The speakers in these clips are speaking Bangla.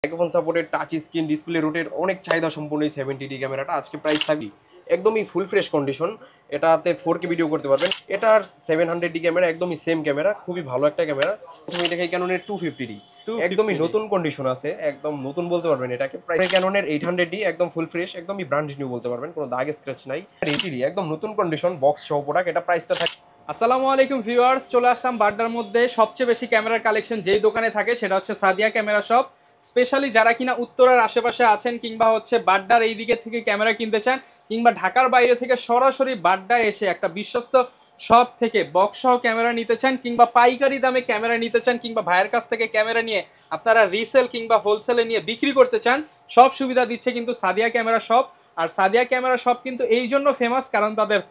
Microphone supported touch screen display rotate অনেক চাহিদা সম্পন্ন এই 70D ক্যামেরাটা আজকে প্রাইস থাকবে একদমই ফুল ফ্রেশ কন্ডিশন। এটাতে 4K ভিডিও করতে পারবেন। এটার 700D ক্যামেরা একদমই সেম ক্যামেরা, খুবই ভালো একটা ক্যামেরা। প্রথমে দেখাই ক্যাননের 250D একদমই নতুন কন্ডিশন আছে, একদম নতুন বলতে পারবেন এটাকে। প্রাইস ক্যাননের 800D একদম ফুল ফ্রেশ, একদমই ব্র্যান্ড নিউ বলতে পারবেন, কোনো দাগ স্ক্র্যাচ নাই। 80D একদম নতুন কন্ডিশন বক্স সহ প্রোডাক্ট। এটা প্রাইসটা থাকে। আসসালামু আলাইকুম ভিউয়ার্স, চলে আসলাম বাড্ডার মধ্যে সবচেয়ে বেশি ক্যামেরার কালেকশন যেই দোকানে থাকে সেটা হচ্ছে সাদিয়া ক্যামেরা শপ। স্পেশালি যারা কিনা উত্তরার আশেপাশে আছেন কিংবা হচ্ছে বাড্ডার এই দিকে থেকে ক্যামেরা কিনতে চান কিংবা ঢাকার বাইরে থেকে সরাসরি বাড্ডায় এসে একটা বিশ্বস্ত শপ থেকে বক্স সহ ক্যামেরা নিতে চান কিংবা পাইকারি দামে ক্যামেরা নিতে চান কিংবা ভাইয়ের কাছ থেকে ক্যামেরা নিয়ে আপনারা রিসেল কিংবা হোলসেলে নিয়ে বিক্রি করতে চান, সব সুবিধা দিচ্ছে কিন্তু সাদিয়া ক্যামেরা শপ। আর সাদিয়া ক্যামেরা শপ কিন্তু এই জন্য ফেমাস কারণ তাদের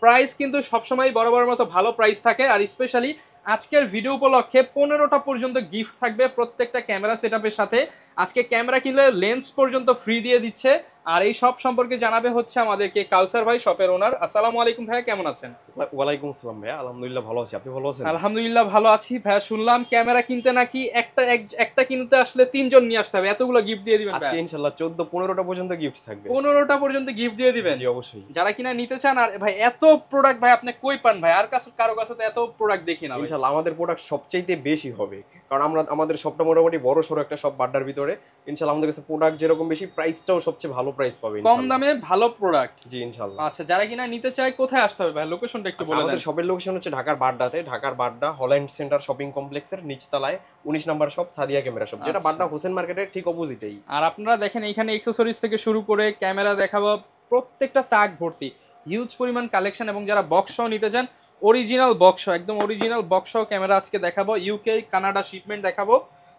প্রাইস কিন্তু সবসময় বড় বড় মতো ভালো প্রাইস থাকে। আর স্পেশালি আজকের ভিডিও উপলক্ষে 15টা পর্যন্ত গিফট থাকবে প্রত্যেকটা ক্যামেরা সেটআপের সাথে। আজকে ক্যামেরা কিনলে লেন্স পর্যন্ত ফ্রি দিয়ে দিচ্ছে। আর এই সব সম্পর্কে জানাবে হচ্ছে আমাদেরকে কাউসার ভাই, শপের ওনার। আসসালামু আলাইকুম ভাইয়া, কেমন আছেন? ওয়ালাইকুম আসসালাম ভাইয়া, আলহামদুলিল্লাহ ভালো আছি। আপনি ভালো আছেন? আলহামদুলিল্লাহ ভালো আছি ভাইয়া। শুনলাম ক্যামেরা কিনতে নাকি একটা কিনতে আসলে 3জন নিয়ে আসতে হবে, এতগুলো গিফট দিয়ে দিবেন আজকে ইনশাআল্লাহ 14-15টা পর্যন্ত গিফট থাকবে। 15টা পর্যন্ত গিফট দিয়ে দিবেন? জি অবশ্যই। যারা কিনা নিতে চান। আর ভাই এত প্রোডাক্ট ভাই আপনি কই পান ভাই? আর কারো কাছে তো এত প্রোডাক্ট দেখি না। ইনশাআল্লাহ আমাদের প্রোডাক্ট সবচেয়ে বেশি হবে, কারণ আমাদের সবটা মোটামুটি বড় সরো একটা সব বাড্ডার ভিতরে। ইনশাআল্লাহ আমাদের কাছে প্রোডাক্ট যেরকম বেশি, প্রাইসটাও সবচেয়ে ভালো প্রাইস পাবে কম দামে ভালো প্রোডাক্ট। জি ইনশাআল্লাহ। আচ্ছা, যারা কিনা নিতে চায় কোথায় আসতে হবে ভাই? লোকেশনটা একটু বলে দেন। আমাদের শপের লোকেশন হচ্ছে ঢাকার বাড্ডাতে, ঢাকার বাড্ডা হল্যান্ড সেন্টার শপিং কমপ্লেক্সের নিচতলায় 19 number shop Sadia camera shop, যেটা বাড্ডা হোসেন মার্কেটের ঠিক অপোজিটেই। আর আপনারা দেখেন এইখানে অ্যাকসেসরিজ থেকে শুরু করে ক্যামেরা দেখাবো, প্রত্যেকটা তাক ভর্তি হিউজ পরিমাণ কালেকশন। এবং যারা বক্স সহ নিতে চান অরিজিনাল বক্স সহ, একদম অরিজিনাল বক্স সহ ক্যামেরা আজকে দেখাবো। ইউকে কানাডা শিপমেন্ট দেখাবো।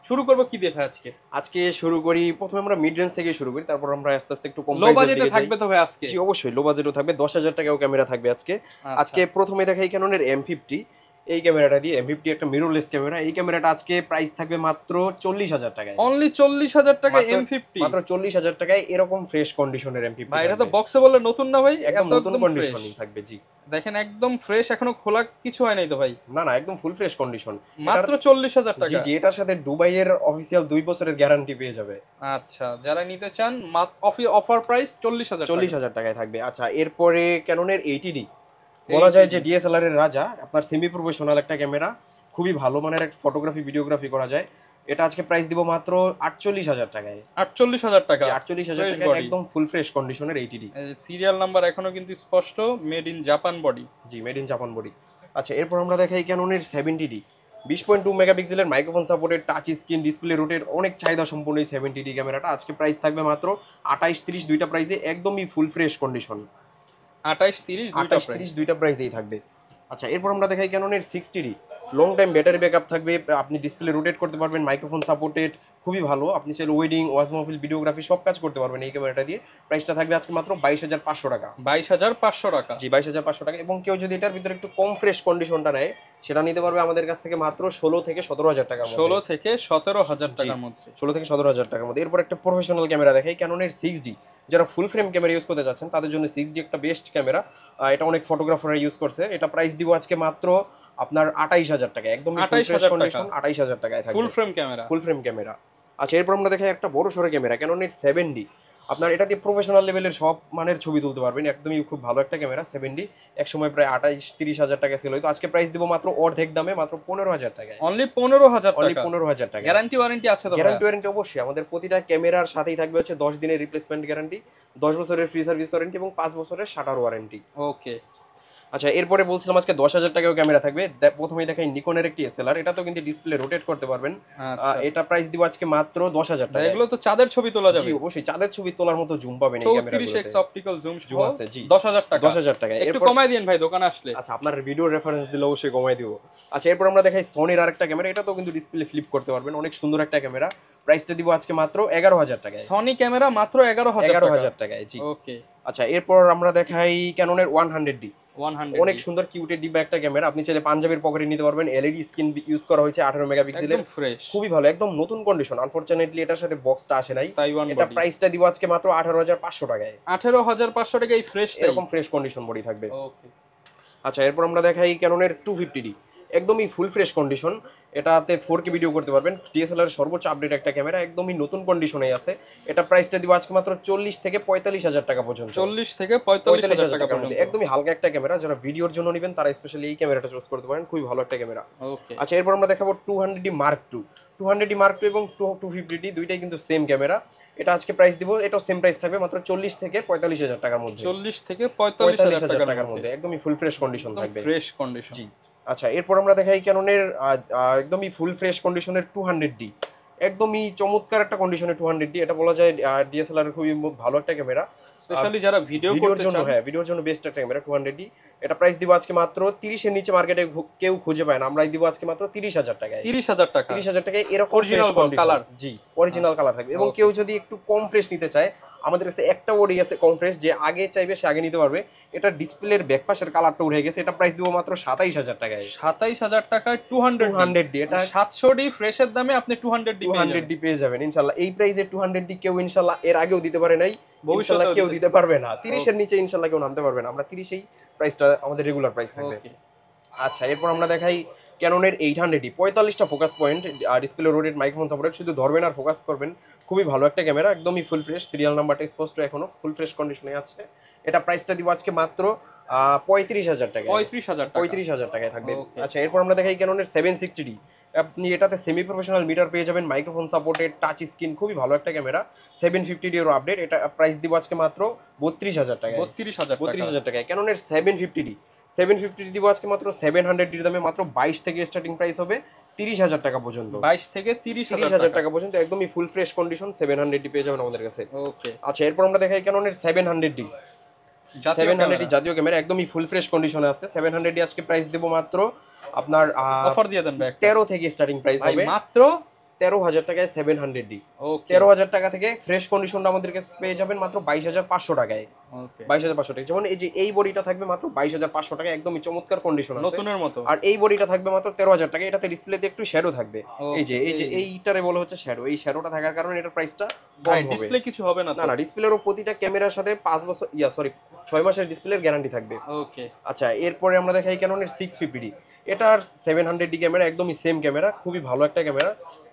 শুরু করব কি দেখে আজকে শুরু করি, প্রথমে আমরা মিড রেঞ্জ থেকে শুরু করি, তারপর আমরা আস্তে আস্তে একটু কম লো বাজেটে থাকবে তো ভাই আজকে? জি অবশ্যই, লো বাজেটও থাকবে, 10,000 টাকাও ক্যামেরা থাকবে আজকে। আজকে প্রথমে দেখাই ক্যাননের M50, এই ক্যামেরাটা দিয়ে। M50 একটা মিররলেস ক্যামেরা। এই ক্যামেরাটা আজকে প্রাইস থাকবে মাত্র 40,000 টাকায়। অনলি 40,000 টাকায় M50? মাত্র 40,000 টাকায় এরকম ফ্রেশ কন্ডিশনের M50 ভাই। এটা তো বক্সে বললে নতুন না ভাই? একদম নতুন কন্ডিশনই থাকবে। জি দেখেন একদম ফ্রেশ, এখনো খোলা কিছু হয় নাই তো ভাই? না না, একদম ফুল ফ্রেশ কন্ডিশন, মাত্র 40,000 টাকা। জি জি। এটার সাথে দুবাইয়ের অফিশিয়াল 2 বছরের গ্যারান্টি পেয়ে যাবে। আচ্ছা, যারা নিতে চান অফার প্রাইস 40,000 টাকায় থাকবে। আচ্ছা, এরপরে ক্যাননের 80D, বলা যায় যে ডিএসএলআর এর রাজা। আপনার সেমি প্রফেশনাল একটা ক্যামেরা, খুবই ভালো মানের একটা ফটোগ্রাফি ভিডিওগ্রাফি করা যায়। এটা আজকে প্রাইস দিব মাত্র 48,000 টাকায়। 48,000 টাকা? 48,000 টাকা, একদম ফুল ফ্রেশ কন্ডিশনের 80D। সিরিয়াল নাম্বার এখনো কিন্তু স্পষ্ট, made in Japan body. G, made in Japan body. আচ্ছা, এরপর আমরা দেখাই ক্যাননের 70D 20.2 মেগাপিক্সেলের microphone supported touch screen display rotate অনেক চাহিদা সম্পন্ন এই 70D ক্যামেরাটা। আজকে প্রাইস থাকবে মাত্র 28-30 দুইটা প্রাইসে, একদমই ফুল ফ্রেশ কন্ডিশন। 28-30 দুইটা প্রাইসেই থাকবে। আচ্ছা, এরপর আমরা দেখাই ক্যাননের 60D, long time battery backup থাকবে, আপনি ডিসপ্লে রোটেট করতে পারবেন, মাইক্রোফোন সাপোর্টেড, খুবই ভালো। আপনি চাইলে ওয়েডিং, ওয়াজ মাহফিল, ভিডিওগ্রাফি সব কাজ করতে পারবেন এই ক্যামেরাটা দিয়ে। প্রাইসটা থাকবে আজকে মাত্র 22,500 টাকা। 22,500 টাকা? জি, 22,500 টাকা। এবং কেউ যদি এটার ভিতরে একটু কম ফ্রেশ কন্ডিশনটা নেয়, সেটা নিতে পারবে আমাদের কাছ থেকে মাত্র 16-17,000 টাকা। 16-17,000 টাকার মধ্যে? 16-17,000 টাকার মধ্যে। এরপর একটা প্রফেশনাল ক্যামেরা দেখাই, ক্যাননের 6D। যারা ফুল ফ্রেম ক্যামেরা ইউজ করতে যাচ্ছেন তাদের জন্য 6D একটা বেস্ট ক্যামেরা। এটা অনেক ফটোগ্রাফাররা ইউজ করছে। এটা প্রাইস দিব আজকে মাত্র আপনার 28,000 টাকা, একদম ফুল ফ্রেশ কন্ডিশন 28,000 টাকায় থাকবে। ফুল ফ্রেম ক্যামেরা। আচ্ছা, এরপর আমরা দেখাই একটা বড় সরো ক্যামেরা, ক্যাননের 7D। আপনার এটা দিয়ে প্রফেশনাল লেভেলের সব মানের ছবি তুলতে পারবেন, একদমই খুব ভালো একটা ক্যামেরা 7D। এক সময় প্রায় 28-30 হাজার টাকা ছিল, তো আজকে প্রাইস দিব মাত্র অর্ধেক দামে, মাত্র 15,000 টাকায়। অনলি 15,000 টাকা? অনলি 15,000 টাকা। গ্যারান্টি ওয়ারেন্টি আছে তো? গ্যারান্টি ওয়ারেন্টি অবশ্যই। আমাদের প্রতিটা ক্যামেরার সাথেই থাকবে হচ্ছে 10 দিনের রিপ্লেসমেন্ট গ্যারান্টি, 10 বছরের ফ্রি সার্ভিস ওয়ারেন্টি এবং 5 বছরের শাটার ওয়ারেন্টি। ওকে। আচ্ছা, এরপরে বলছিলাম আজকে 10,000 টাকাও ক্যামেরা থাকবে। প্রথমেই দেখাই নিকনের একটি এসএলআর, এটা তো কিন্তু ডিসপ্লে রোটেট করতে পারবেন। এটা প্রাইস দিব আজকে মাত্র 10,000 টাকা। এগুলো তো চাঁদের ছবি তোলা যাবে? জি অবশ্যই, চাঁদের ছবি তোলার মতো জুম পাবেন এই ক্যামেরাগুলোতে। 34x অপটিক্যাল জুম আছে। জি, 10,000 টাকা। 10,000 টাকা। একটু কমাই দিন ভাই দোকানে আসলে। আচ্ছা, আপনার ভিডিও রেফারেন্স দিলে অবশ্যই কমাই দিব। আচ্ছা, এরপর আমরা দেখাই সনির আরেকটা ক্যামেরা, এটা তো কিন্তু ডিসপ্লে ফ্লিপ করতে পারবেন, অনেক সুন্দর একটা ক্যামেরা। প্রাইসটা দিব আজকে মাত্র 11,000 টাকায়। সনি ক্যামেরা মাত্র 11,000 টাকায়। জি ওকে। আচ্ছা, এরপর আমরা দেখাই ক্যাননের 100D। অনেক সুন্দর কিউটের ডিব্বা একটা ক্যামেরা, আপনি চাইলে পাঞ্জাবের পকেটে নিতে পারবেন। এলইডি স্ক্রিন ইউজ করা হয়েছে, 18 মেগাপিক্সেলের, খুবই ভালো, একদম নতুন কন্ডিশন। আনফরচুনেটলি এটার সাথে বক্সটা আসে নাই। এটা প্রাইসটা দিব আজকে মাত্র 18,500 টাকায়। 18,500 টাকায় ফ্রেশ, এরকম ফ্রেশ কন্ডিশন বডি থাকবে। ওকে। আচ্ছা, এরপর আমরা দেখাই ক্যাননের 250D। একদমই ফুল ফ্রেশ কন্ডিশন। এটাতে 4K ভিডিও করতে পারবেন, ডিএসএলআর সর্বোচ্চ আপডেট একটা ক্যামেরা, একদমই নতুন কন্ডিশনে আছে। এটা প্রাইসটা দিব আজকে মাত্র 40 থেকে 45,000 টাকা পর্যন্ত। 40 থেকে 45,000 টাকা টাকার পর্যন্ত। মধ্যে একদমই হালকা একটা ক্যামেরা, যারা ভিডিওর জন্য নেবেন তারা স্পেশালি এই ক্যামেরাটা চুজ করতে পারেন, খুবই ভালো একটা ক্যামেরা। ওকে, আচ্ছা, এরপর আমরা দেখাবো 200D Mark II। 200D Mark II এবং 250D দুইটাই কিন্তু সেম ক্যামেরা। এটা আজকে প্রাইস দিব, এটাও সেম প্রাইস থাকবে মাত্র 40 থেকে 45,000 টাকার মধ্যে। 40 থেকে 45,000 টাকার মধ্যে একদমই ফুল ফ্রেশ কন্ডিশন থাকবে। Fresh condition. জি। আচ্ছা, এরপর আমরা দেখাই ক্যাননের একদমই ফুল ফ্রেশ কন্ডিশনের 200D। একদমই চমৎকার একটা কন্ডিশনের 200D। এটা বলা যায় ডিএসএলআর এর খুবই ভালো একটা ক্যামেরা, স্পেশালি যারা ভিডিওর জন্য। হ্যাঁ, ভিডিওর জন্য বেস্ট একটা ক্যামেরা 200D। এটা প্রাইস দিব আজকে মাত্র 30 এর নিচে মার্কেটে কেউ খুঁজে পায় না, আমরা দিব আজকে মাত্র 30,000 টাকায়। 30,000 টাকা, 30,000 টাকায় এরকম অরিজিনাল কালার। জি, অরিজিনাল কালার থাকবে। এবং কেউ যদি একটু কম ফ্রেশ নিতে চায়, আমাদের কাছে একটা বডি আছে কম ফ্রেশ, যে আগে চাইবে সে আগে নিতে পারবে। এটা ডিসপ্লের ব্যাক পাশের কালারটা উঠে গেছে, এটা প্রাইস দিব মাত্র 27,000 টাকায়। 27,000 টাকায় 200D। এটা 700D ফ্রেশের দামে আপনি 200D পেয়ে যাবেন ইনশাআল্লাহ। এই প্রাইসে 200D কেউ ইনশাআল্লাহ এর আগেও দিতে পারে নাই, ইনশাআল্লাহ কেউ দিতে পারবে না। 30 এর নিচে ইনশাআল্লাহ কেউ নামতে পারবে না। আমরা 30 এই প্রাইসটা আমাদের রেগুলার প্রাইস থাকবে। আচ্ছা, এরপর আমরা দেখাই ক্যাননের 800D। 45টা focus point, display rotate, microphone supported. শুধু ধরবেন আর ফোকাস করবেন, খুবই ভালো একটা ক্যামেরা, একদমই ফুল ফ্রেশ। সিরিয়াল নাম্বারটা স্পষ্ট এখনো ফুল ফ্রেশ কন্ডিশনে আছে। এটা প্রাইসটা দিব আজকে মাত্র 35,000 টাকা। 35,000 টাকায় থাকবে। আচ্ছা, এরপর আমরা দেখাই ক্যাননের 760D। আপনি এটাতে সেমি প্রফেশনাল মিটার পেয়ে যাবেন, মাইক্রোফোন সাপোর্টেড, টাচ স্ক্রিন, খুবই ভালো একটা ক্যামেরা। 750D এর আপডেট। এটা প্রাইস দিব আজকে মাত্র 32,000 টাকা। 32,000 টাকায় ক্যাননের 750D। 750D দিব আজকে মাত্র 700D এর দামে, মাত্র 22 থেকে স্টার্টিং প্রাইস হবে 30,000 টাকা পর্যন্ত। 22 থেকে 30,000 টাকা পর্যন্ত একদমই ফুল ফ্রেশ কন্ডিশন 700D পেয়ে যাবেন আমাদের কাছে। ওকে। আচ্ছা, এরপর আমরা দেখাই ক্যাননের 700D। 700D জাতীয় ক্যামেরা, একদমই ফুল ফ্রেশ কন্ডিশনে আছে। 700D আজকে প্রাইস দেব মাত্র আপনার অফার দিয়ে দেন ভাই, 13 থেকে স্টার্টিং প্রাইস হবে, মাত্র 13,000 টাকায় 700D। ওকে, 13,000 টাকা থেকে ফ্রেশ কন্ডিশনটা আমাদের কাছে পেয়ে যাবেন মাত্র 22,500 টাকায়। ওকে, 22,500 টাকা। যেমন এই যে এই বডিটা থাকবে মাত্র 22,500 টাকা, একদমই চমৎকার কন্ডিশন আছে, নতুনের মতো। আর এই বডিটা থাকবে মাত্র 13,000 টাকা। এটাতে ডিসপ্লেতে একটু শ্যাডো থাকবে, এই যে এইটারে বলা হচ্ছে শ্যাডো। এই শ্যাডোটা থাকার কারণে এটার প্রাইসটা কম হবে। ডিসপ্লে কিছু হবে না? না, ডিসপ্লেরও প্রতিটা ক্যামেরার সাথে 5 বছর 6 মাসের ডিসপ্লের গ্যারান্টি থাকবে। ওকে। আচ্ছা, এরপরে আমরা দেখাই ক্যাননের 650D। এটার 700D ক্যামেরা, একদমই সেম ক্যামেরা, খুবই ভালো একটা ক্যামেরা।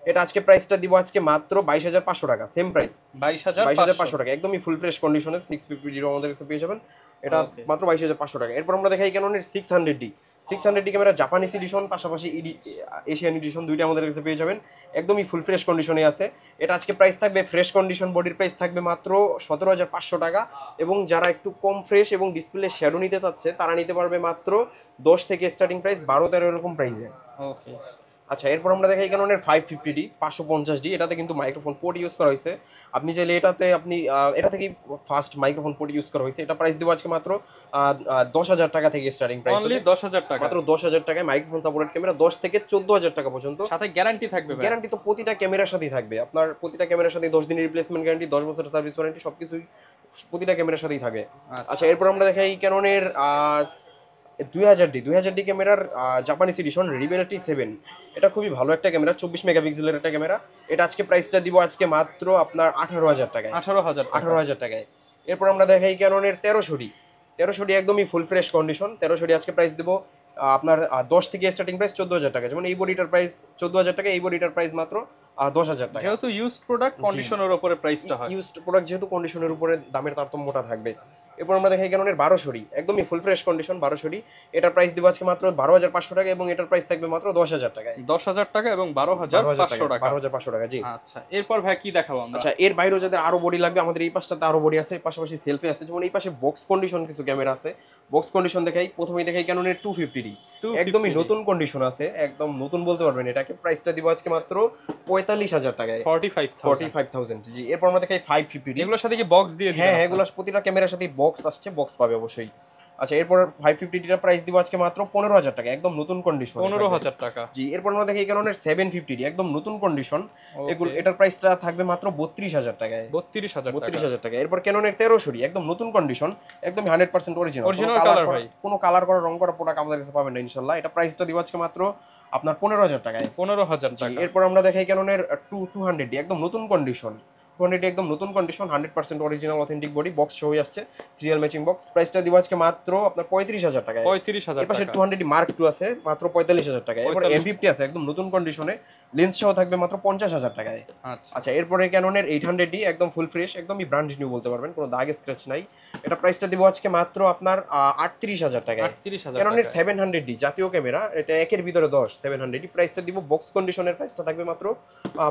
এটা আজকে প্রাইসটা দিব আজকে মাত্র 22,500 টাকা, সেম প্রাইস 22,500 টাকা, একদমই ফুল ফ্রেশ কন্ডিশনে 650D আমাদের কাছে পেয়ে যাবেন। এটা মাত্র 22,500 টাকা। এরপর আমরা দেখাই ক্যাননের 600D। 600D camera Japanese edition, পাশাপাশি এশিয়ান এডিশন, দুইটা আমাদের কাছে পেয়ে যাবেন, একদমই ফুল ফ্রেশ কন্ডিশনে আছে। এটা আজকে প্রাইস থাকবে, ফ্রেশ কন্ডিশন বডির প্রাইস থাকবে মাত্র 17,500 টাকা। এবং যারা একটু কম ফ্রেশ এবং ডিসপ্লে শ্যাডো নিতে চাচ্ছে তারা নিতে পারবে মাত্র 10 থেকে স্টার্টিং প্রাইস 12-13 এরকম প্রাইসে। ওকে। আচ্ছা, এরপর আমরা দেখাই ক্যাননের 550D 550D। এটাতে কিন্তু মাইক্রোফোন পোর্ট ইউজ করা হয়েছে। আপনি চাইলে এটা থেকেই ফার্স্ট মাইক্রোফোন পোর্ট ইউজ করা হয়েছে। এটা প্রাইস দেবো আজকে মাত্র 10,000 টাকা থেকে স্টার্টিং প্রাইস, অনলি 10,000 টাকা, মাত্র 10,000 টাকায় মাইক্রোফোন সাপোর্টেড ক্যামেরা। 10 থেকে 14,000 টাকা পর্যন্ত সাথে গ্যারান্টি থাকবে। গ্যারান্টি তো প্রতিটা ক্যামেরার সাথেই থাকবে, আপনার প্রতিটা ক্যামেরার সাথে 10 দিনের রিপ্লেসমেন্ট গ্যারান্টি, 10 বছরের সার্ভিস ওয়ারেন্টি, সবকিছুই প্রতিটা ক্যামেরার সাথেই থাকে। আচ্ছা, এরপর আমরা দেখাই ক্যাননের 2,000D ক্যামেরার জাপানিজ এডিশন রিবেল T7। এটা খুবই ভালো একটা ক্যামেরা, 24 মেগাপিক্সেলের একটা ক্যামেরা। এটা আজকে প্রাইসটা দিব আজকে মাত্র আপনার 18,000 টাকায়। 18,000 টাকায়। এরপর আমরা দেখাই ক্যাননের 1300D একদমই ফুল ফ্রেশ কন্ডিশন। 1300D আজকে প্রাইস দেবো আপনার 10 থেকে স্টার্টিং প্রাইস 14,000 টাকা। যেমন এই বডিটার প্রাইস 14,000 টাকা, এই বডিটার প্রাইস মাত্র 10,000 টাকা। যেহেতু ইউজড প্রোডাক্ট, কন্ডিশনের উপরে প্রাইসটা হয়। ইউজড প্রোডাক্ট যেহেতু কন্ডিশনের উপরে দামের তারতম্যটা থাকবে। এরপর আমরা দেখাই ক্যাননের 1200D, একদমই ফুল ফ্রেশ কন্ডিশন 1200D। এটার প্রাইস দিব আজকে মাত্র 12,500 টাকা, এবং এটার প্রাইস থাকবে মাত্র 10,000 টাকায়। 10,000 টাকা এবং 12,500 টাকা। 12,500 টাকা, জি। আচ্ছা, এরপর ভাই কি দেখাবো আমরা? আচ্ছা, এর বাইরেও যাদের আরো বডি লাগবে, আমাদের এই পাশটাতে আরো বডি আছে, পাশাপাশি সেলফি আছে। যেমন এই পাশে বক্স কন্ডিশন কিছু ক্যামেরা আছে, বক্স কন্ডিশন দেখাই। প্রথমেই দেখাই ক্যাননের 250D, একদমই নতুন কন্ডিশন আছে, একদম নতুন বলতে পারবেন এটাকে। প্রাইসটা দিব আজকে মাত্র 45,000 টাকায়, 45,000, জি। এরপর আমরা দেখাই 550D। এগুলোর সাথে কি বক্স দিয়ে দিবেন? হ্যাঁ, এগুলো প্রতিটা ক্যামেরার সাথে বক্স আসছে, বক্স পাবে অবশ্যই। আচ্ছা, এরপর 550D এর প্রাইস দিব আজকে মাত্র 15,000 টাকা, একদম নতুন কন্ডিশন, 15,000 টাকা, জি। এরপর আমরা দেখি ক্যাননের 750D, একদম নতুন কন্ডিশন। এটার প্রাইসটা থাকবে মাত্র 32,000 টাকায়, 32,000 টাকা। এরপর ক্যাননের 1300D, একদম নতুন কন্ডিশন, একদম 100% অরিজিনাল, কোনো কালার করা, রং করা প্রোডাক্ট আমাদের কাছে পাবেন না ইনশাআল্লাহ। এটা প্রাইসটা দিব আজকে মাত্র আপনার 15,000 টাকায়, 15,000 টাকা। এরপর আমরা দেখাই ক্যাননের 200D, একদম নতুন কন্ডিশন, 200 একদম নতুন condition, 100% original authentic body, box সহই আসছে, সিরিয়াল ম্যাচিং বক্স। প্রাইসটা দিব আজকে মাত্র আপনার 35,000 টাকায়। 35,000 এর পাশে টাকা। 200 মার্ক 2 আছে মাত্র 45,000 টাকায়। এরপর 45,000 M50 আছে একদম নতুন কন্ডিশনে, লেন্স সহ থাকবে মাত্র 50,000 টাকায়। আচ্ছা আচ্ছা, এরপরে ক্যাননের 800D একদম ফুল ফ্রেশ, একদমই ব্র্যান্ড নিউ বলতে পারবেন, কোনো দাগ স্ক্র্যাচ নাই। এটা প্রাইসটা দিব আজকে মাত্র আপনার 38,000 টাকায়। 38,000 ক্যাননের টাকা। 700D জাতীয় ক্যামেরা, এটা একের ভিতরে 10, 700D প্রাইসটা দিব বক্স কন্ডিশনের প্রাইসটা থাকবে মাত্র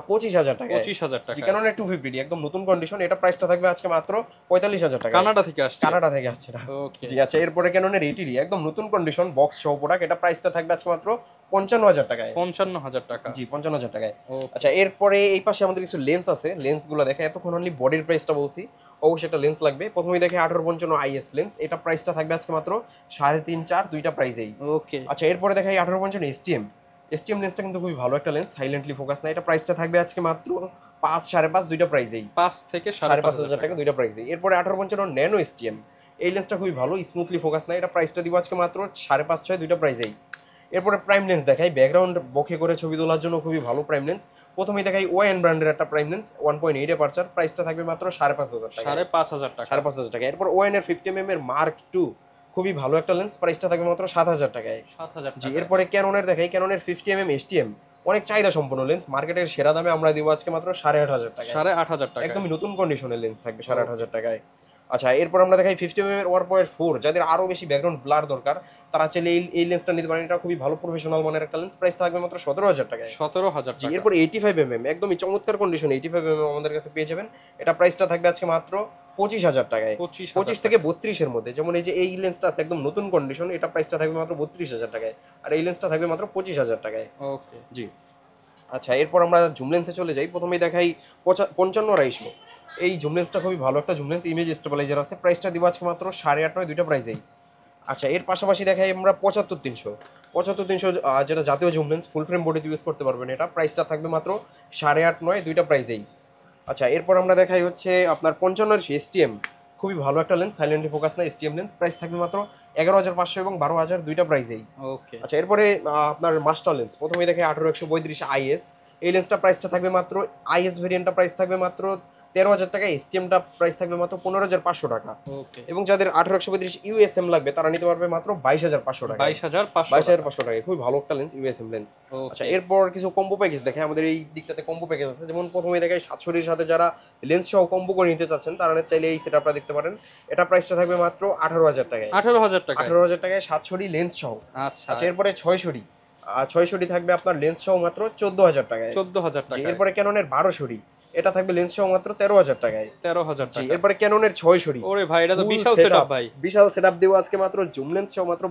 25,000 টাকায়। 25,000 টাকা। ক্যাননের 250D একদম নতুন কন্ডিশন, এটা প্রাইসটা থাকবে আজকে মাত্র 45,000 টাকা। কানাডা থেকে আসছে। কানাডা থেকে আসছে না। ওকে। জি আচ্ছা, এরপরে ক্যাননের 80D একদম নতুন কন্ডিশন বক্স সহ প্রোডাক্ট, এটা প্রাইসটা থাকবে আজকে মাত্র 55,000 টাকায়। 55,000 টাকা। জি 55,000 টাকায়। ওকে। আচ্ছা, এরপরে এই পাশে আমাদের কিছু লেন্স আছে, লেন্সগুলো দেখে এতক্ষণ অনলি বডির প্রাইসটা বলছি, অবশ্যই একটা লেন্স লাগবে। প্রথমেই দেখে 1855 IS লেন্স, এটা প্রাইসটা থাকবে আজকে মাত্র 3.5 4 দুইটা প্রাইসেই। ওকে। আচ্ছা, এরপরে দেখাই 1855 STM লেন্সটা কিন্তু খুবই ভালো একটা লেন্স, সাইলেন্টলি ফোকাস না, এটা প্রাইসটা থাকবে আজকে মাত্র 5 5.5 দুইটা প্রাইসেই, 5 থেকে 5,500 টাকা দুইটা প্রাইসেই। এরপরে 1855 ন্যানো STM, এই লেন্সটা খুবই ভালো, স্মুথলি ফোকাস না, এটা প্রাইসটা দিব আজকে মাত্র 5.5 6 দুইটা প্রাইসেই। এরপরে প্রাইম লেন্স দেখাই, ব্যাকগ্রাউন্ড বকে করে ছবি তোলার জন্য খুবই ভালো প্রাইম লেন্স। প্রথমেই দেখাই ON ব্র্যান্ডের একটা প্রাইম লেন্স 1.8 অ্যাপারচার, প্রাইসটা থাকবে মাত্র 5,500 টাকা। 5,500 টাকা। 5,500 টাকা। এরপর ON এর 50mm এর মার্ক 2 খুবই ভালো একটা লেন্স, প্রাইসটা থাকবে মাত্র 7,000 টাকায়। 7,000 জি, টাকা। এরপরে ক্যাননের দেখাই, ক্যাননের 50mm STM অনেক চাহিদা সম্পন্ন লেন্স, মার্কেটের সেরা দামে আমরা দিব আজকে মাত্র 8,500 টাকা। 8,500 টাকা। একদমই নতুন কন্ডিশনের লেন্স থাকবে 8,500 টাকায়। আচ্ছা, এরপর আমরা দেখাই 50mm এর 1.4, যাদের আরো বেশি ব্যাকগ্রাউন্ড ব্লার দরকার তারা চাইলে এই লেন্সটা নিতে পারেন, এটা খুবই ভালো প্রফেশনাল মানের একটা লেন্স, প্রাইস থাকবে মাত্র 17,000 টাকায়। 17,000 জি, টাকা। এরপর 85mm একদমই চমৎকার কন্ডিশন 85mm আমাদের কাছে পেয়ে যাবেন, এটা প্রাইসটা থাকবে আজকে মাত্র 25,000 টাকায়। 25 থেকে 32 এর মধ্যে, যেমন এই যে এই লেন্সটা আছে একদম নতুন কন্ডিশন, এটা প্রাইসটা থাকবে মাত্র 32,000 টাকায়, আর এই লেন্সটা থাকবে মাত্র 25,000 টাকায়। ওকে। জি আচ্ছা, এরপর আমরা জুম লেন্সে চলে যাই। প্রথমেই দেখাই 55 এই জুম লেন্সটা খুবই ভালো একটা জুম লেন্স, ইমেজ স্টেবিলাইজার আছে, প্রাইসটা দিব আজকে মাত্র 8.5 9 দুইটা প্রাইসেই। আচ্ছা, এর পাশাপাশি দেখাই আমরা 75 300 যেটা জাতীয় জুম লেন্স, ফুল ফ্রেম বডিতে ইউজ করতে পারবেন, এটা প্রাইসটা থাকবে মাত্র 8.5 9 দুইটা প্রাইসেই। আচ্ছা, এরপর আমরা দেখাই হচ্ছে আপনার 55 STM, খুবই ভালো একটা লেন্স, সাইলেন্টলি ফোকাস না STM লেন্স, প্রাইস থাকবে মাত্র 11,500 এবং 12,000 দুইটা প্রাইসেই। ওকে। আচ্ছা, এরপরে আপনার মাস্টার লেন্স, প্রথমেই দেখে 18-132 IS, এই লেন্সটা প্রাইসটা থাকবে মাত্র, IS ভেরিয়েন্টটা প্রাইস থাকবে মাত্র 13,000 টাকা, STMটা প্রাইস থাকবে মাত্র 15,500 টাকা। ওকে। এবং যাদের 18-132 USM লাগবে তারা নিতে পারবে মাত্র 22,500 টাকা। 22,500 টাকা, খুবই ভালো একটা লেন্স, USM লেন্স। আচ্ছা, ওকে। এরপর কিছু কম্বো প্যাকেজ দেখে, আমাদের এই দিকটাতে কম্বো প্যাকেজ আছে, যেমন প্রথমে দেখায় 700 সাথে যারা লেন্স সহ কম্বো করে নিতে চাচ্ছেন তারা চাইলে এই সেটআপটা দেখতে পারেন, এটা প্রাইসটা থাকবে মাত্র 18,000 টাকায়। 18,000 টাকা। 18,000 টাকায় 700 লেন্স সহ। আচ্ছা। আচ্ছা, এরপরে 600 থাকবে আপনার লেন্স সহ মাত্র 14,000 টাকায়। 14,000 জি, টাকা। এরপরে ক্যাননের 1200, এটা থাকবে লেন্স সহ মাত্র 13,000 টাকায়। 13,000 জি, টাকা। এরপরে ক্যাননের 600, ওরে ভাই, এটা তো Full বিশাল setup, সেটআপ ভাই। বিশাল সেটআপ দেব আজকে মাত্র জুম লেন্স সহ মাত্র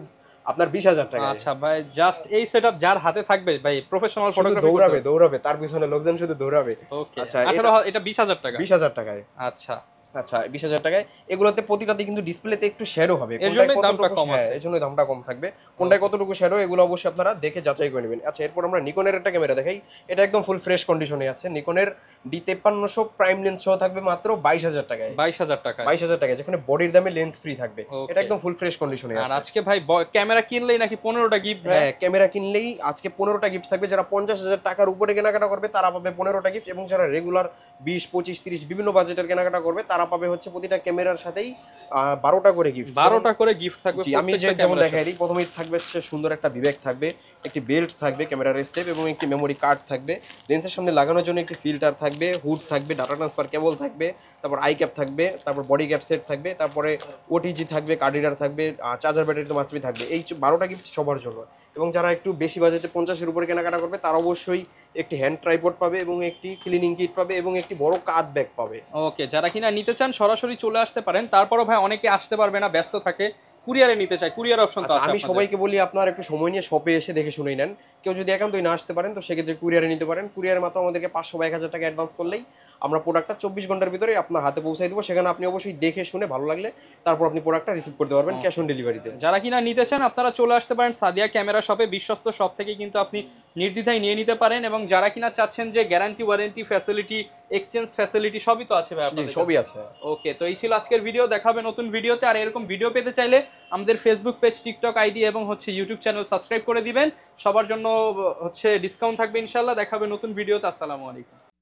আপনার 20,000 টাকায়। আচ্ছা ভাই, জাস্ট এই সেটআপ যার হাতে থাকবে ভাই, প্রফেশনাল শুধু ফটোগ্রাফি দৌড়াবে তার পিছনে লোকজন শুধু দৌড়াবে। ওকে। আচ্ছা, 18,000, এটা 20,000 টাকা। 20,000 টাকায়। আচ্ছা। আচ্ছা, 20,000 টাকায়। এগুলোতে প্রতিটাতে কিন্তু ডিসপ্লেতে একটু শ্যাডো হবে, এর জন্যই দামটা কম আছে। এর জন্য দামটা কম থাকবে, কোনটায় কতটুকু শ্যাডো এগুলো অবশ্যই আপনারা দেখে যাচাই করে নেবেন। আচ্ছা, এরপর আমরা নিকনের একটা ক্যামেরা দেখাই, এটা একদম ফুল ফ্রেশ কন্ডিশনে আছে, নিকনের D5300 প্রাইম লেন্স সহ থাকবে মাত্র 22,000 টাকায়। 22,000 টাকা। 22,000 টাকায়, যেখানে বডির দামে লেন্স ফ্রি থাকবে, Okay. এটা একদম ফুল ফ্রেশ কন্ডিশনে আর আছে। আজকে ভাই ক্যামেরা কিনলেই নাকি 15টা গিফট? হ্যাঁ, ক্যামেরা কিনলেই আজকে 15টা গিফট থাকবে, যারা 50,000 টাকার উপরে কেনাকাটা করবে তারা পাবে 15টা গিফট, এবং যারা রেগুলার 20 25 30 বিভিন্ন বাজেটের কেনাকাটা করবে তারা পাবে হচ্ছে প্রতিটা ক্যামেরার সাথেই 12টা করে গিফট। 12টা করে গিফট থাকবে। জি, আমি যেমন দেখাই দিই, প্রথমেই থাকবে হচ্ছে সুন্দর একটা বিবেক থাকবে, একটি বেল্ট থাকবে, ক্যামেরার স্টেপ এবং একটি মেমোরি কার্ড থাকবে, লেন্সের সামনে লাগানোর জন্য একটি ফিল্টার থাকবে, হুড থাকবে, ডাটা ট্রান্সফার কেবল থাকবে, তারপর আই ক্যাপ থাকবে, তারপর বডি ক্যাপ সেট থাকবে, তারপরে ওটিজি থাকবে, কার্ড রিডার থাকবে, চার্জার ব্যাটারি তো মাস্টবি থাকবে। এই 12টা গিফট সবার জন্য। এবং যারা একটু বেশি বাজেটে 50-এর উপরে কেনাকাটা করবে তারা অবশ্যই একটি হ্যান্ড ট্রাইপড পাবে এবং একটি ক্লিনিং কিট পাবে এবং একটি বড় কাঁধ ব্যাগ পাবে। ওকে, যারা কিনা নিতে চান সরাসরি চলে আসতে পারেন। তারপরও ভাই অনেকে আসতে পারবে না, ব্যস্ত থাকে, কুরিয়ারে নিতে চায়, কুরিয়ার অপশন তো আছে। আমি সবাইকে বলি আপনার একটু সময় নিয়ে শপে এসে দেখে শুনেই নেন। কেউ যদি একান্তই না আসতে পারেন তো সেক্ষেত্রে কুরিয়ারে নিতে পারেন। কুরিয়ারে মাত্র আমাদেরকে 500 বা 1,000 টাকা অ্যাডভান্স করলেই আমরা প্রোডাক্টটা 24 ঘন্টার ভিতরে আপনার হাতে পৌঁছাই দেবো। সেখানে আপনি অবশ্যই দেখে শুনে ভালো লাগলে তারপর আপনি প্রোডাক্টটা রিসিভ করতে পারবেন ক্যাশ অন ডেলিভারিতে। যারা কিনা নিতে চান আপনারা চলে আসতে পারেন সাদিয়া ক্যামেরা শপে, বিশ্বস্ত শপ থেকে কিন্তু আপনি নির্দ্বিধায় নিয়ে নিতে পারেন। এবং যারা কিনা চাচ্ছেন যে guarantee warranty facility, exchange facility সবই তো আছে ভাই আপনাদের? সবই আছে। ওকে, তো এই ছিল আজকের ভিডিও, দেখা হবে নতুন ভিডিওতে। আর এরকম ভিডিও পেতে চাইলে আমাদের ফেসবুক পেজ, টিকটক আইডি এবং হচ্ছে ইউটিউব চ্যানেল সাবস্ক্রাইব করে দিবেন। সবার জন্য হচ্ছে ডিসকাউন্ট থাকবে ইনশাআল্লাহ। দেখা হবে নতুন ভিডিওতে। আসসালামু আলাইকুম।